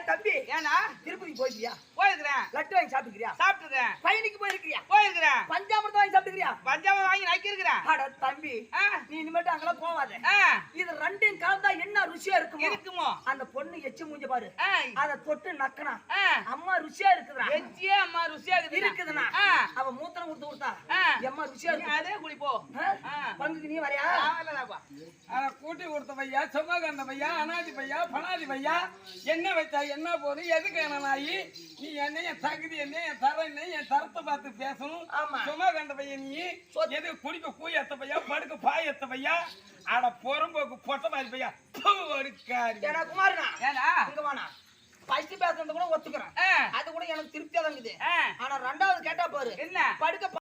தம்பி ஏன்னா திருப்பதி போயிருக்கியா? போயிருக்கிறேன். லட்டு வாங்கி சாப்பிட்டுக்கிறியா? சாப்பிட்டுக்கிறேன். பயணிக்கு போயிருக்கியா? போயிருக்கிறேன். பஞ்சாமிர்தம் வாங்கி சாப்பிட்டுக்கிறியா? பஞ்சாமிர்தம் வாங்கி நக்கிருக்கிறேன். அட தம்பி, நீ இனிமேட்டு அங்கெல்லாம் போவாத. இது ரெண்டையும் கலந்தா என்ன ருசியா இருக்குமோ அந்த பொண்ணு எச்சு மூஞ்ச பாரு. அத தொட்டு நக்கனா அம்மா ருசியா இருக்குதுடா. எச்சியே அம்மா ருசியா இருக்குதுனா அவ மூத்திரம் கொடுத்து கொடுத்தா அம்மா ருசியா இருக்கு. அதே குடி போ. பங்குக்கு நீ வரையா? கூட்டி கொடுத்த பையா, சொமகந்த பையா, அனாதி பையா, பனாதி பையா, என்ன வச்சா என்ன போது, எதுக்கு என்ன நாயி, நீ என்ன என் தகுதி என்ன, என் தர என்ன, என் தரத்தை பார்த்து பேசணும். சொமகந்த பையன் நீ எது குடிக்க கூய் எத்த பையா, படுக்க பாய் எத்த பையா, ஆட புறம்போக்கு பொட்ட மாதிரி பையா. ஏன்னா குமாரனா, ஏன்னா இங்க வானா பைசி பேசுறது கூட ஒத்துக்கிறேன். அது கூட எனக்கு திருப்தியா தான் இருக்குது. ஆனா ரெண்டாவது கேட்டா பாரு, என்ன படுக்க